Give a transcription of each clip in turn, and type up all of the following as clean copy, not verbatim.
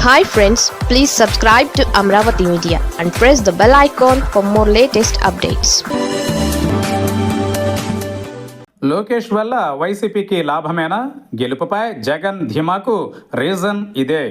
Hi friends, please subscribe to Amravati Media and press the bell icon for more latest updates. Lokesh వల్ల వైసీపీకి లాభమేనా? గెలుపుపై Jagan ధీమాకు reason ఇదే.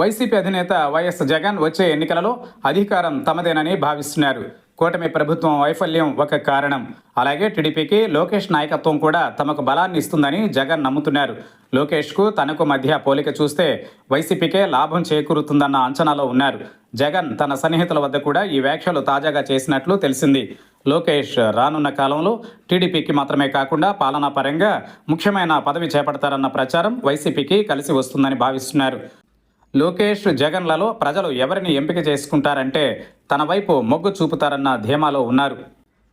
YCP అధినేత YS Jagan వచ్చే ఎన్నికలలో అధికారం తమదేనని భావిస్తున్నారు. కూటమి ప్రభుత్వం వైఫల్యం ఒక కారణం. అలాగే టీడీపీకి లోకేష్ నాయకత్వం కూడా తమకు బలాన్ని ఇస్తుందని జగన్ నమ్ముతున్నారు. లోకేష్కు తనకు మధ్య పోలిక చూస్తే వైసీపీకే లాభం చేకూరుతుందన్న అంచనాలో ఉన్నారు. జగన్ తన సన్నిహితుల వద్ద కూడా ఈ వ్యాఖ్యలు తాజాగా చేసినట్లు తెలిసింది. లోకేష్ రానున్న కాలంలో టీడీపీకి మాత్రమే కాకుండా పాలనా పరంగా ముఖ్యమైన పదవి చేపడతారన్న ప్రచారం వైసీపీకి కలిసి వస్తుందని భావిస్తున్నారు. లోకేష్ జగన్లలో ప్రజలు ఎవరిని ఎంపిక చేసుకుంటారంటే తన వైపు మొగ్గు చూపుతారన్న ధీమాలో ఉన్నారు.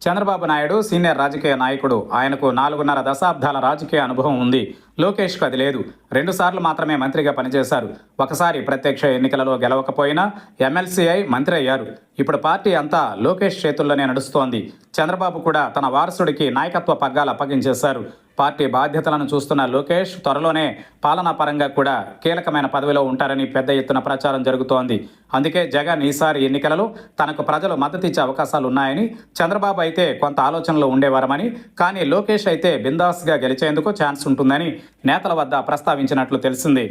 చంద్రబాబు నాయుడు సీనియర్ రాజకీయ నాయకుడు. ఆయనకు 4.5 దశాబ్దాల రాజకీయ అనుభవం ఉంది. లోకేష్కు అది లేదు. 2 సార్లు మాత్రమే మంత్రిగా పనిచేశారు. ఒకసారి ప్రత్యక్ష ఎన్నికలలో గెలవకపోయినా ఎమ్మెల్సీ అయి మంత్రి అయ్యారు. ఇప్పుడు పార్టీ అంతా లోకేష్ చేతుల్లోనే నడుస్తోంది. చంద్రబాబు కూడా తన వారసుడికి నాయకత్వ పగ్గాలు అప్పగించేశారు. పార్టీ బాధ్యతలను చూస్తున్న లోకేష్ త్వరలోనే పాలనా పరంగా కూడా కీలకమైన పదవిలో ఉంటారని పెద్ద ఎత్తున ప్రచారం జరుగుతోంది. అందుకే జగన్ ఈసారి ఎన్నికలలో తనకు ప్రజలు మద్దతిచ్చే అవకాశాలు ఉన్నాయని, చంద్రబాబు అయితే కొంత ఆలోచనలో ఉండేవారమని, కానీ లోకేష్ అయితే బిందాస్గా గెలిచేందుకు ఛాన్స్ ఉంటుందని నేతల వద్ద ప్రస్తావించినట్లు తెలిసింది.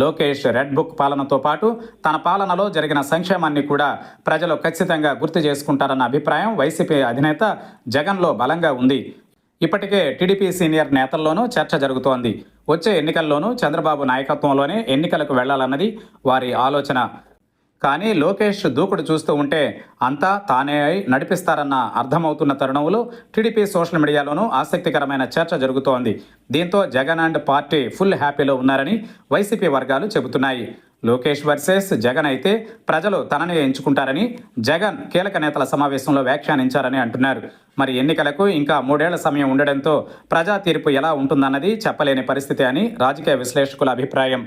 లోకేష్ రెడ్ బుక్ పాలనతో పాటు తన పాలనలో జరిగిన సంక్షేమాన్ని కూడా ప్రజలు ఖచ్చితంగా గుర్తు చేసుకుంటారన్న అభిప్రాయం వైసీపీ అధినేత జగన్లో బలంగా ఉంది. ఇప్పటికే టీడీపీ సీనియర్ నేతల్లోనూ చర్చ జరుగుతోంది. వచ్చే ఎన్నికల్లోనూ చంద్రబాబు నాయకత్వంలోనే ఎన్నికలకు వెళ్లాలన్నది వారి ఆలోచన. కానీ లోకేష్ దూకుడు చూస్తూ ఉంటే అంతా తానే అయి నడిపిస్తారన్న అర్థమవుతున్న తరుణంలో టీడీపీ సోషల్ మీడియాలోనూ ఆసక్తికరమైన చర్చ జరుగుతోంది. దీంతో జగన్ అండ్ పార్టీ ఫుల్ హ్యాపీలో ఉన్నారని వైసీపీ వర్గాలు చెబుతున్నాయి. లోకేష్ వర్సెస్ జగన్ అయితే ప్రజలు తననే ఎంచుకుంటారని జగన్ కీలక నేతల సమావేశంలో వ్యాఖ్యానించారని అంటున్నారు. మరి ఎన్నికలకు ఇంకా 3 ఏళ్ల సమయం ఉండడంతో ప్రజా తీర్పు ఎలా ఉంటుందన్నది చెప్పలేని పరిస్థితి అని రాజకీయ విశ్లేషకుల అభిప్రాయం.